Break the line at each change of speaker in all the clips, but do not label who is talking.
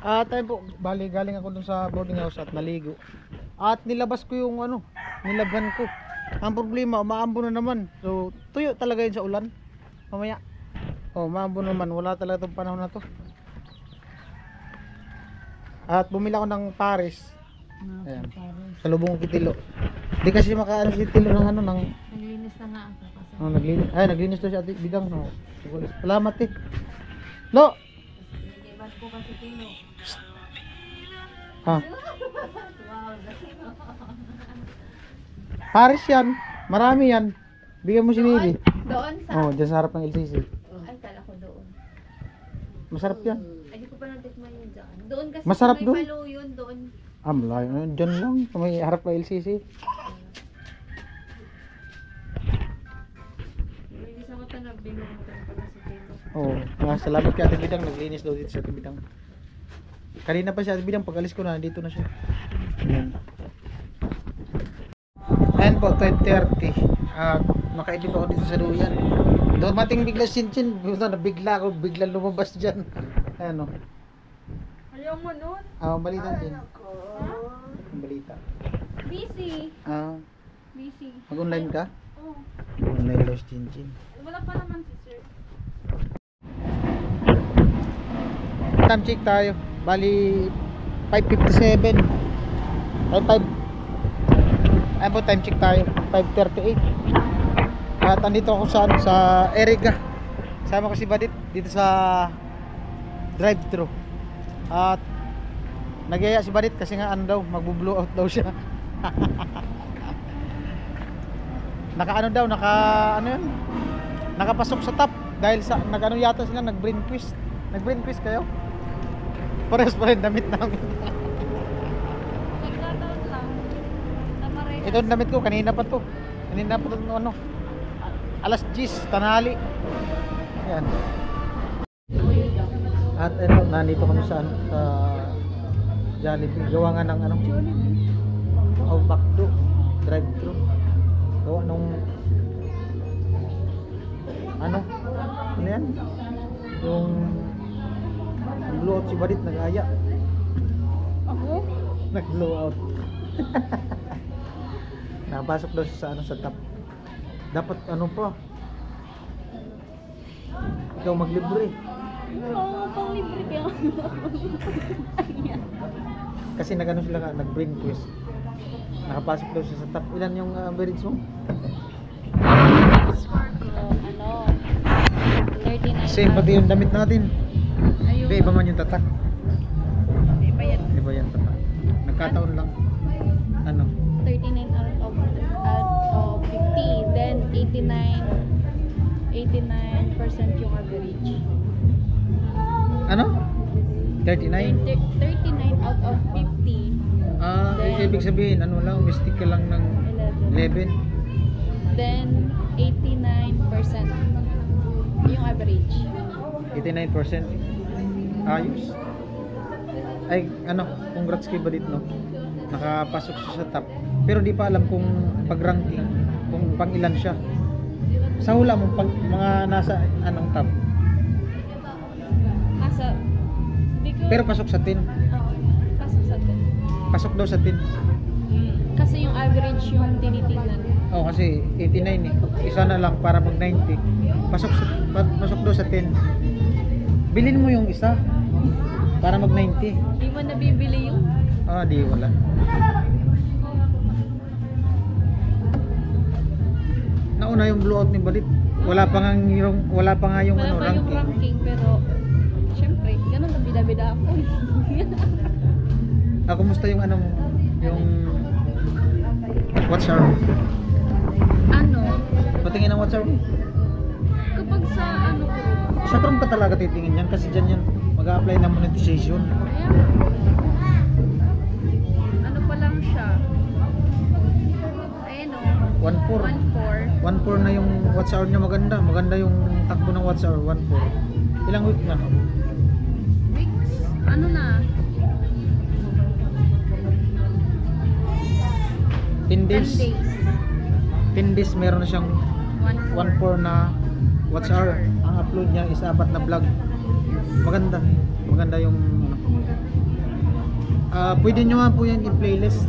Tayo po, bali galing ako dun sa boarding house at naligo. At nilabas ko yung ano, nilabhan ko. Ang problema, umaambon na naman. So, tuyo talaga yun sa ulan. Mamaya. Oh, umaambon naman. Wala talaga itong panahon na to. At bumili ako ng Paris. Ayan. Sa lubong kitilo. Di kasi makaano si Tilo ng ano, ng...
Naglinis na nga ako kasi.
Oh, naglinis. Ay, naglinis to si Ate Bidang. No. Salamat eh. Lo!
Iban ko kasi Tino.
Ha?
Wow.
Paris yan. Marami yan. Bigyan mo si Nili.
Doon sa...
Oh, dyan sa harap ng LCC.
Ay, tala ko doon.
Masarap yan.
Ay, di ko pa natikman yun dyan. Doon kasi
Masarap
may
doon.
palo yun doon.
Malayo. Dyan lang. Sa may harap ng LCC.
Hindi sa mata na binungan ko pala si Tino.
Oo. Salamat kay Ate Bidang. Naglinis daw dito sa Ate Bidang. Kanina pa si Ate Bidang. Pag alis ko na, dito na siya. Ayan. Ayan po, 10:30. Nakaidip ako dito sa duyan. Dumating bigla si Chin. Nabigla ako. Bigla lumabas dyan. Ayan o.
Ayaw mo nun?
Balita din. Balita.
Busy. Busy.
Mag-online ka?
Oo.
Online daw si Chin.
Wala pa naman si sir.
Time check tayo. Bali 5:57. Ay 5. Ayan po, time check tayo. 5:38. At andito ako sa Eriga. Sama ko si Badit dito sa drive-thru. At nagyaya si Badit kasi nga ano daw, magbo-blow out daw siya. Naka ano yun? Nakapasok sa top dahil sa nag-ano yata sila, nag-brain quiz. Nag-brain quiz kayo? Parehas pa rin damit namin.
Nagkataon lang. Namarehas.
Ito ang damit ko, kanina pa to. Kanina pa to ano. Alas 10, tanghali. Ayan. At ito, nandito kami sa Jollibee. Gawa nga ng ano, Bakdo drive-thru. Gawa nung ano yan? Yung blow out si Badit, nag-aya.
Ako?
Nag-blow out. Nakapasok daw siya sa ano, sa top. Dapat ano pa, ikaw maglibre.
Oo, pang libre kaya.
Kasi nagano sila ka, nag-brain quiz. Nakapasok daw siya sa top. Ilan yung average mo?
Score ko, ano, 39.
Same pati yung damit natin.
Ayun.
Hindi, iba man yung tatak.
Iba yan.
Iba yan tatak. Nagkataon lang. Ano?
39 out of 50. Then 89% yung average.
Ano? 39?
39 out of 50.
Ibig sabihin, ano lang, mistake ka lang ng 11.
Then 89% yung average.
89%. Ayos. Ay, ano, congrats kay Badit, no? Nakapasok siya sa top. Pero di pa alam kung pag-ranking, kung pang ilan siya. Sa hula mo, pag mga nasa anong top?
Hindi ko...
Pero pasok sa 10.
pasok sa 10.
Pasok daw sa 10.
Kasi yung average yung tinitingnan.
Oh, kasi 89 eh. Isa na lang para mag 90. Pasok daw sa 10. Bilhin mo yung isa para mag 90.
Di mo nabibili yung...
Di wala. Nauna yung blowout ni Badit. Wala pa nga yung
Wala pa yung
ranking.
ranking, pero syempre, ganun ang bida-bida ako.
Kumusta yung ano mo? Yung WhatsApp?
Ano?
Patingin ang WhatsApp mo.
Kapag sa ano ko,
Sa Chrome ka talaga titingin yan kasi dyan yan mag-a-apply ng monetization.
ayan. Ano pa lang siya? Ayan o.
1.4.
1.4.
1.4 na yung WhatsApp niya, maganda. Maganda yung takbo ng WhatsApp, 1.4. Ilang week na?
Weeks? Ano na?
10
10
days.
days.
10 days meron na siyang 1.4 na WhatsApp. Ang upload niya is 4 na vlog. Maganda. Maganda yung ano. Pwede nyo nga po yan i-playlist.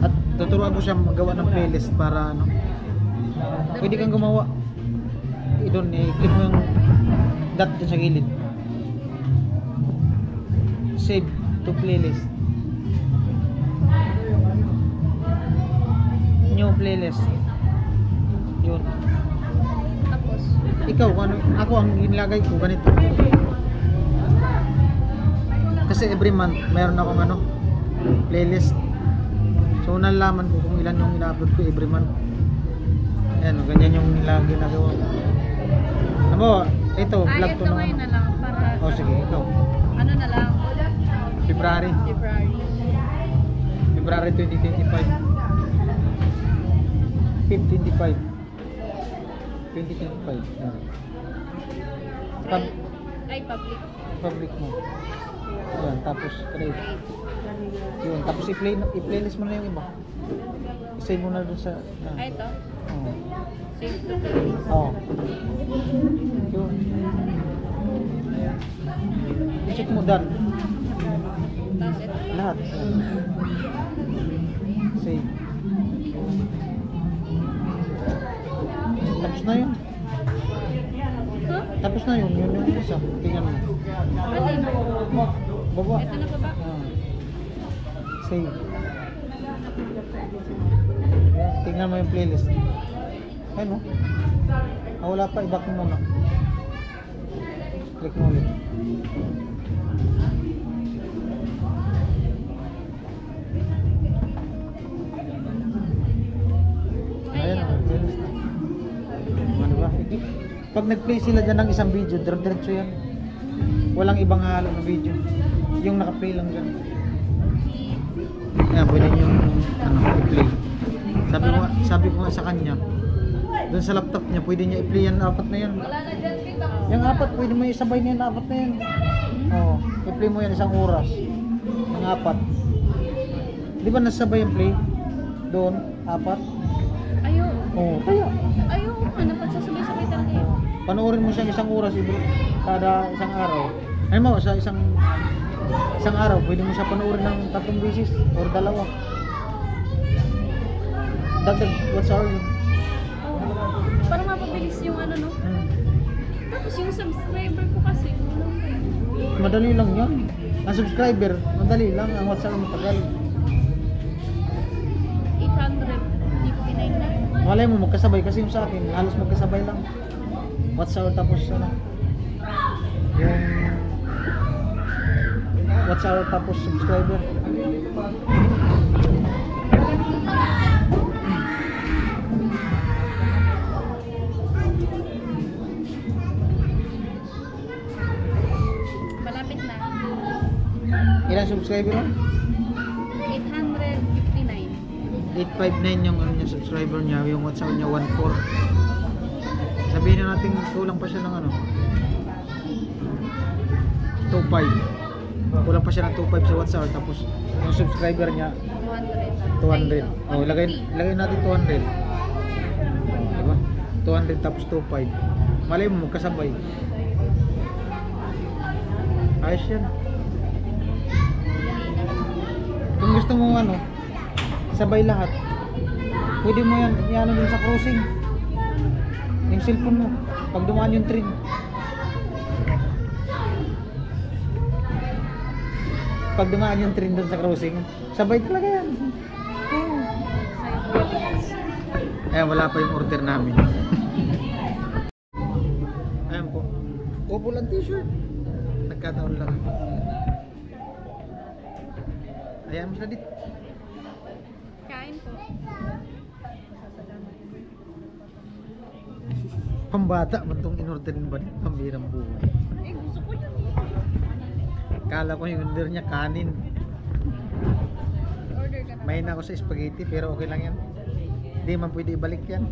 At tuturuan ko siya magawa ng playlist para ano. Pwede kang gumawa. Doon, i-click mo yung dot dyan sa gilid. Save to playlist. New playlist. Yun.
Tapos,
Ikaw, ano, ako ang inilagay ko ganito. Kasi every month mayroon akong ano, playlist. So nalalaman ko kung ilan yung ina-upload ko every month. Ayan, ganyan yung ginagawa ko. Ano, ito, vlog to
ito
naman.
ngayon na lang para,
Oh, sige, ikaw.
ano na lang,
February.
February.
February 2025. 525. 2025.
Ay, public.
Public mo. Ayan, tapos create. Yun, tapos i-playlist mo na yung iba. I-save mo na dun sa...
Ay, ito.
Oo.
Save to playlist.
Oo. Yun. I-check mo done.
Tapos ito.
Lahat. Save. Tapos na yun.
Huh?
Tapos na yun. Yun yung isa. Tingnan mo.
Alin?
Baba.
Ito na ba ba?
Save. Ayan, tingnan mo yung playlist. Ayun o. Wala pa. I-back mo muna. Click mo ulit. Ayan o. Playlist na. Ano ba? Pag nag-play sila dyan ng isang video, diretso yan. Walang ibang halo na video. Yung naka-play lang dyan. Ayan, pwede nyo ano, i-play. Sabi ko nga sa kanya, doon sa laptop niya, pwede niya i-play yan, apat na yan.
Wala na dyan, kita mo.
Yung apat, pwede mo isabay na yan, apat na yan. Oo, i-play mo yan isang oras. Yung apat. Di ba nasabay yung play? Doon, apat.
Ayaw.
Oo, kaya.
Ayaw. Ano pa sasabay-sabay talaga yun?
Panoorin mo siyang isang oras kada isang araw. Ay mo, sa isang araw, pwede mo siya panoorin ng 3 beses or 2. Dagdag, what's our yun?
Para mapabilis yung ano, no? Tapos yung subscriber ko kasi,
Madali lang yan. Ang subscriber, madali lang. Ang WhatsApp matagal.
859 na.
Malay mo, magkasabay kasi yung sa akin, halos magkasabay lang. WhatsApp tapos ano, yung WhatsApp tapos subscriber.
Malapit na.
Ilang subscriber mo?
859.
859 yung ano niya, subscriber niya, yung WhatsApp niya 14. Sabihin na natin kulang pa siya ng ano 25. Kulang pa siya ng 25 sa WhatsApp, tapos yung subscriber niya 200. Oh, lagay natin 200. Diba? 200 tapos 25. Malay mo magkasabay. Ayos yan. Kung gusto mo ano, sabay lahat, pwede mo yan din sa cruising. Yung cellphone mo, pag dumaan yung train. Pag dumaan yung train doon sa cruising, sabay talaga yan. Eh, wala pa yung order namin. Ayan po. Opo lang t-shirt. Nagkataon lang. Ayan mo siya dito.
Kain po.
Pambata man itong in-orderin ba? Pambirang buhay.
Eh, gusto ko yun.
Kala ko yung order niya kanin.
Order ka na.
Mahin ako sa spaghetti pero okay lang yan. Hindi man pwede ibalik yan.